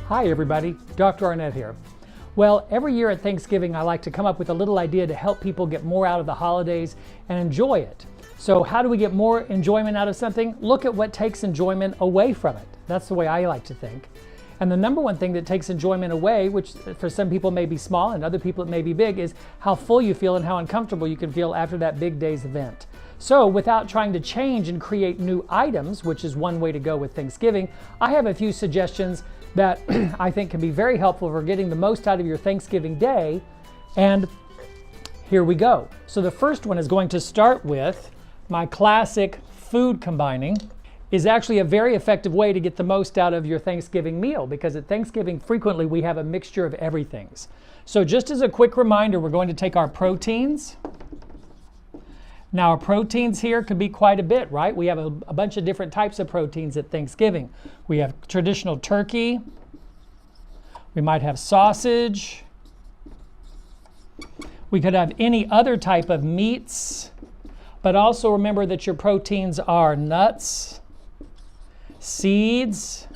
Hi everybody, Dr. Arnette here. Well, every year at Thanksgiving I like to come up with a little idea to help people get more out of the holidays and enjoy it. So how do we get more enjoyment out of something? Look at what takes enjoyment away from it. That's the way I like to think. And the number one thing that takes enjoyment away, which for some people may be small and other people it may be big, is how full you feel and how uncomfortable you can feel after that big day's event. So without trying to change and create new items, which is one way to go with Thanksgiving, I have a few suggestions that I think can be very helpful for getting the most out of your Thanksgiving day. And here we go. So the first one is going to start with my classic food combining. Is actually a very effective way to get the most out of your Thanksgiving meal, because at Thanksgiving frequently we have a mixture of everythings. So just as a quick reminder, we're going to take our proteins. Now our proteins here could be quite a bit, right? We have a bunch of different types of proteins at Thanksgiving. We have traditional turkey. We might have sausage. We could have any other type of meats, but also remember that your proteins are nuts, seeds,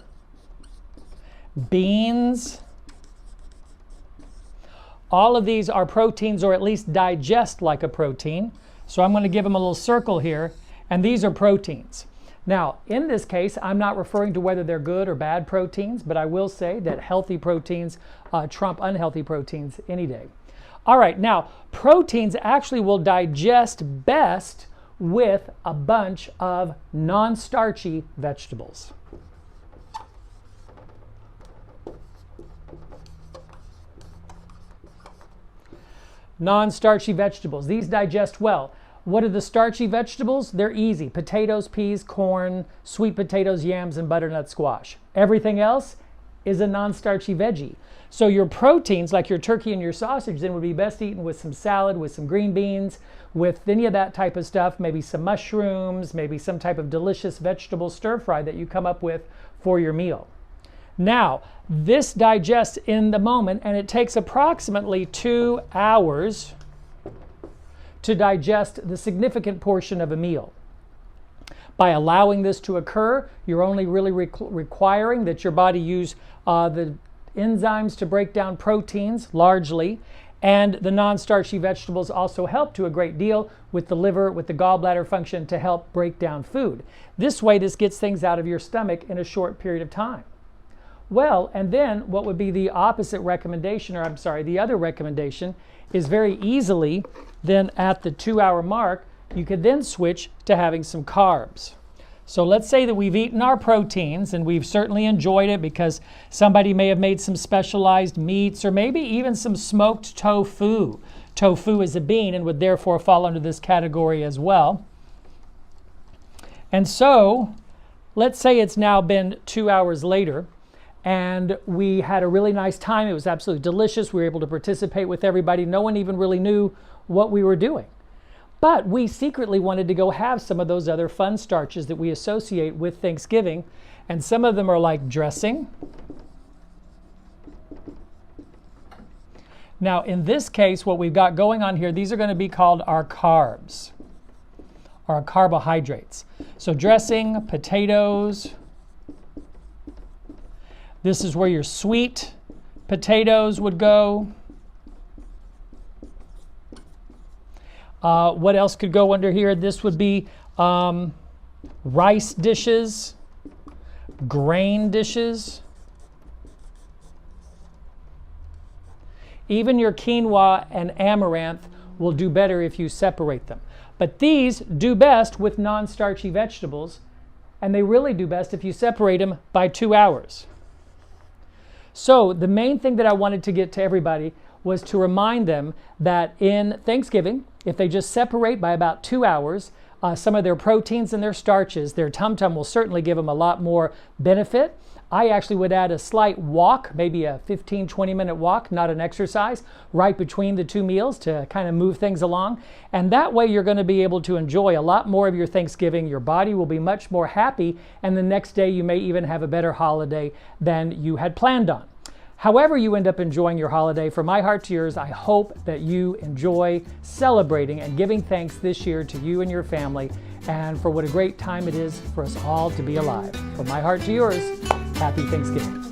beans. All of these are proteins, or at least digest like a protein. So I'm going to give them a little circle here, and these are proteins. Now, in this case, I'm not referring to whether they're good or bad proteins, but I will say that healthy proteins trump unhealthy proteins any day. All right, now, proteins actually will digest best with a bunch of non-starchy vegetables. Non-starchy vegetables, these digest well. What are the starchy vegetables? They're easy. Potatoes, peas, corn, sweet potatoes, yams, and butternut squash. Everything else is a non-starchy veggie. So your proteins, like your turkey and your sausage, then would be best eaten with some salad, with some green beans, with any of that type of stuff, maybe some mushrooms, maybe some type of delicious vegetable stir fry that you come up with for your meal. Now, this digests in the moment, and it takes approximately 2 hours to digest the significant portion of a meal. By allowing this to occur, you're only really requiring that your body use the enzymes to break down proteins largely, and the non-starchy vegetables also help to a great deal with the liver, with the gallbladder function to help break down food. This way, this gets things out of your stomach in a short period of time. Well, and then what would be the opposite recommendation, or I'm sorry, the other recommendation is very easily then at the 2-hour mark, you could then switch to having some carbs. So let's say that we've eaten our proteins, and we've certainly enjoyed it because somebody may have made some specialized meats, or maybe even some smoked tofu. Tofu is a bean and would therefore fall under this category as well. And so let's say it's now been 2 hours later, and we had a really nice time. It was absolutely delicious. We were able to participate with everybody. No one even really knew what we were doing. But we secretly wanted to go have some of those other fun starches that we associate with Thanksgiving. And some of them are like dressing. Now, in this case, what we've got going on here, these are going to be called our carbs, or our carbohydrates. So dressing, potatoes. This is where your sweet potatoes would go. What else could go under here? This would be rice dishes, grain dishes. Even your quinoa and amaranth will do better if you separate them. But these do best with non-starchy vegetables, and they really do best if you separate them by 2 hours. So the main thing that I wanted to get to everybody was to remind them that in Thanksgiving, if they just separate by about 2 hours, some of their proteins and their starches, their tum-tum will certainly give them a lot more benefit. I actually would add a slight walk, maybe a 15-20 minute walk, not an exercise, right between the two meals to kind of move things along. And that way you're going to be able to enjoy a lot more of your Thanksgiving. Your body will be much more happy, and the next day you may even have a better holiday than you had planned on. However you end up enjoying your holiday, from my heart to yours, I hope that you enjoy celebrating and giving thanks this year to you and your family, and for what a great time it is for us all to be alive. From my heart to yours, happy Thanksgiving.